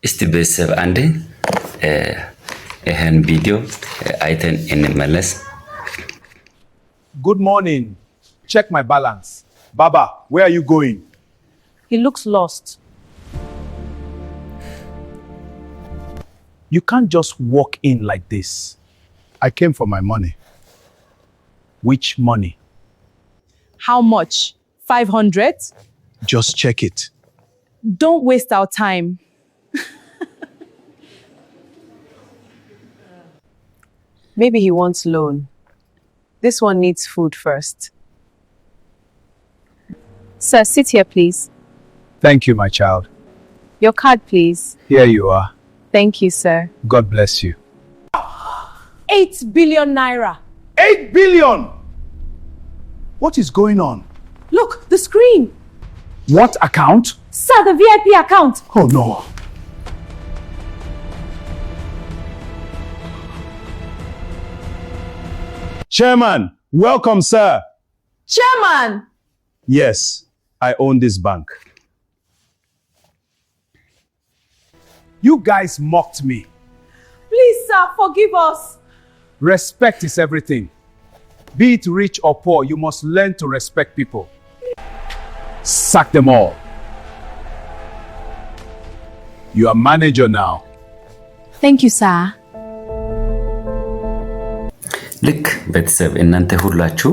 እስቲ ቤተሰብ አንዴ ይህን ቪዲዮ አይተን እንመለስ። Good morning. Check my balance. Baba, where are you going? He looks lost. You can't just walk in like this. I came for my money. Which money? How much? 500? Just check it. Don't waste our time. Maybe he wants loan. This one needs food first. Sir, sit here, please. Thank you, my child. Your card, please. Here you are. Thank you, sir. God bless you. 8 billion naira. 8 billion! What is going on? Look, the screen. What account? Sir, the VIP account. Oh no. Chairman, welcome, sir. Chairman! Yes, I own this bank. You guys mocked me. Please, sir, forgive us. Respect is everything. Be it rich or poor, you must learn to respect people. Sack them all. You are manager now. Thank you, sir. ልክ ቤተሰብ እናንተ ሁላችሁ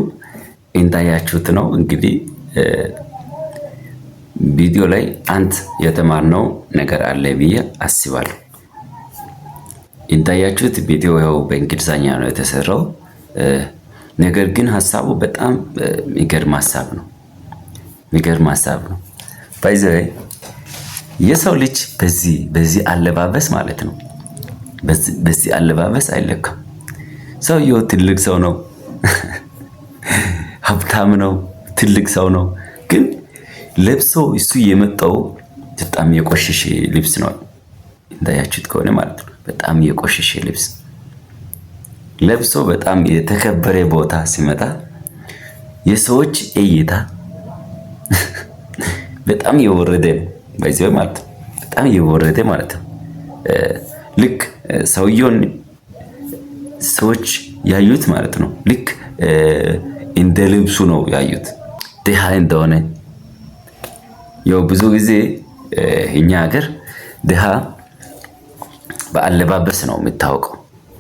እንዳያችሁት ነው እንግዲህ ቪዲዮ ላይ አንተ የተማርነው ነገር አለ ብዬ አስባለሁ። እንዳያችሁት ቪዲዮ ያው በእንግሊዝኛ ነው የተሰራው። ነገር ግን ሐሳቡ በጣም የሚገርም ሐሳብ ነው። ባይዘይ የሰው ልጅ በዚህ አለባበስ ማለት ነው በዚህ አለባበስ አይለካም። ሰውየው ትልቅ ሰው ነው፣ ሀብታም ነው፣ ትልቅ ሰው ነው። ግን ለብሶ እሱ የመጣው በጣም የቆሸሸ ልብስ ነው። እንዳያችሁት ከሆነ ማለት ነው በጣም የቆሸሸ ልብስ ለብሶ በጣም የተከበረ ቦታ ሲመጣ የሰዎች እይታ በጣም የወረደ ነው። ባይዘው ማለት ነው በጣም የወረደ ማለት ነው። ልክ ሰውየውን ሰዎች ያዩት ማለት ነው ልክ እንደ ልብሱ ነው ያዩት። ድሃ እንደሆነ ያው ብዙ ጊዜ እኛ ሀገር ድሃ በአለባበስ ነው የሚታወቀው።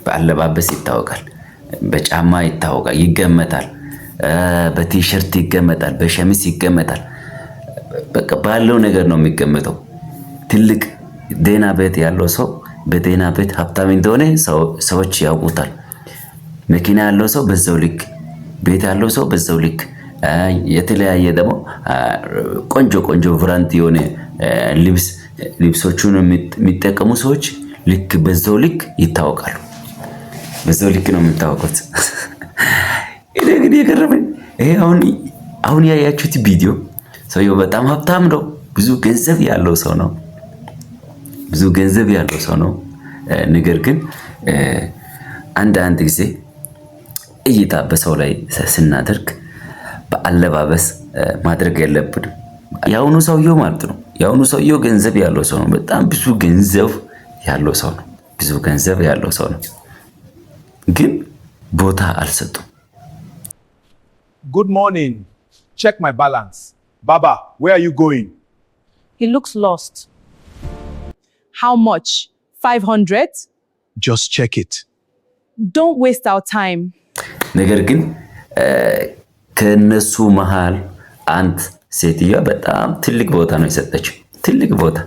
በአለባበስ ይታወቃል፣ በጫማ ይታወቃል፣ ይገመታል፣ በቲሸርት ይገመታል፣ በሸሚዝ ይገመታል። በቃ ባለው ነገር ነው የሚገመተው። ትልቅ ዴና ቤት ያለው ሰው በዴና ቤት ሀብታም እንደሆነ ሰዎች ያውቁታል። መኪና ያለው ሰው በዛው ልክ፣ ቤት ያለው ሰው በዛው ልክ፣ የተለያየ ደግሞ ቆንጆ ብራንድ የሆነ ልብሶቹን የሚጠቀሙ ሰዎች ልክ በዛው ልክ ይታወቃሉ። በዛው ልክ ነው የሚታወቁት። እኔ ግን የገረመኝ ይሄ አሁን ያያችሁት ቪዲዮ ሰውየው በጣም ሀብታም ነው፣ ብዙ ገንዘብ ያለው ሰው ነው። ነገር ግን አንድ ጊዜ እይታ በሰው ላይ ስናደርግ በአለባበስ ማድረግ የለብንም። ያውኑ ሰውየው ማለት ነው ያውኑ ሰውየው ገንዘብ ያለው ሰው ነው። በጣም ብዙ ገንዘብ ያለው ሰው ነው። ግን ቦታ አልሰጡም። Good morning. Check my balance. Baba, where are you going? He looks lost. How much? 500? Just check it. Don't waste our time. ነገር ግን ከነሱ መሃል አንድ ሴትዮ በጣም ትልቅ ቦታ ነው የሰጠችው። ትልቅ ቦታ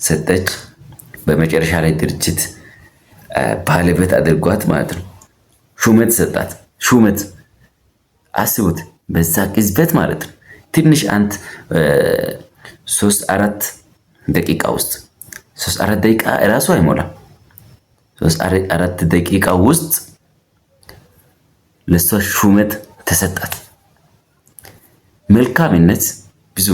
ሰጠች። በመጨረሻ ላይ ድርጅት ባለቤት አድርጓት ማለት ነው። ሹመት ሰጣት። ሹመት አስቡት፣ በዛ ቅጽበት ማለት ነው። ትንሽ አንድ 3-4 ደቂቃ ውስጥ 3-4 ደቂቃ እራሱ አይሞላም። 3-4 ደቂቃ ውስጥ ለሷ ሹመት ተሰጣት። መልካምነት ብዙ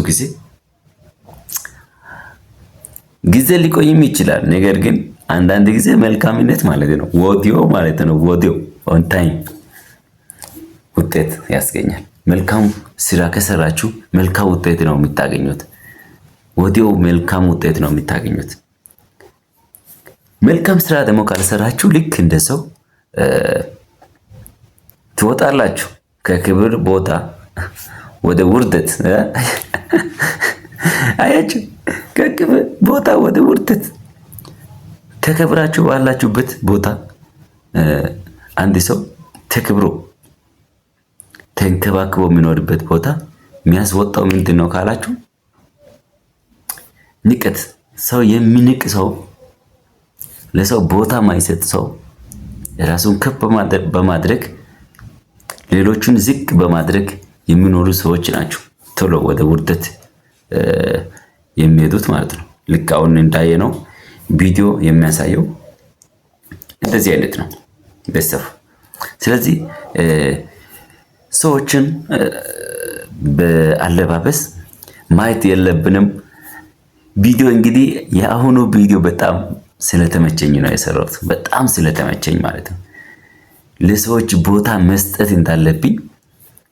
ጊዜ ሊቆይም ይችላል። ነገር ግን አንዳንድ ጊዜ መልካምነት ማለት ነው ወዲያው ኦን ታይም ውጤት ያስገኛል። መልካም ስራ ከሰራችሁ መልካም ውጤት ነው የምታገኙት። ወዲያው መልካም ውጤት ነው የምታገኙት። መልካም ስራ ደግሞ ካልሰራችሁ ልክ እንደ ሰው ትወጣላችሁ ከክብር ቦታ ወደ ውርደት። አያችሁ፣ ከክብር ቦታ ወደ ውርደት። ተከብራችሁ ባላችሁበት ቦታ አንድ ሰው ተከብሮ ተንከባክቦ የሚኖርበት ቦታ የሚያስወጣው ምንድን ነው ካላችሁ፣ ንቀት። ሰው የሚንቅ ሰው፣ ለሰው ቦታ ማይሰጥ ሰው፣ ራሱን ከፍ በማድረግ ሌሎቹን ዝቅ በማድረግ የሚኖሩ ሰዎች ናቸው ቶሎ ወደ ውርደት የሚሄዱት ማለት ነው። ልክ አሁን እንዳየነው ቪዲዮ የሚያሳየው እንደዚህ አይነት ነው ቤተሰብ። ስለዚህ ሰዎችን በአለባበስ ማየት የለብንም። ቪዲዮ እንግዲህ የአሁኑ ቪዲዮ በጣም ስለተመቸኝ ነው የሰራሁት። በጣም ስለተመቸኝ ማለት ነው። ለሰዎች ቦታ መስጠት እንዳለብኝ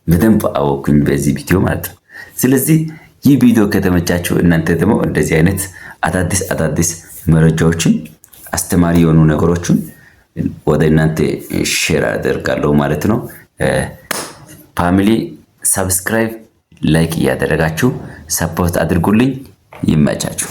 በደንብ አወኩኝ በዚህ ቪዲዮ ማለት ነው። ስለዚህ ይህ ቪዲዮ ከተመቻችሁ እናንተ ደግሞ እንደዚህ አይነት አዳዲስ መረጃዎችን፣ አስተማሪ የሆኑ ነገሮችን ወደ እናንተ ሼር አደርጋለሁ ማለት ነው። ፋሚሊ ሰብስክራይብ፣ ላይክ እያደረጋችሁ ሰፖርት አድርጉልኝ። ይመቻችሁ።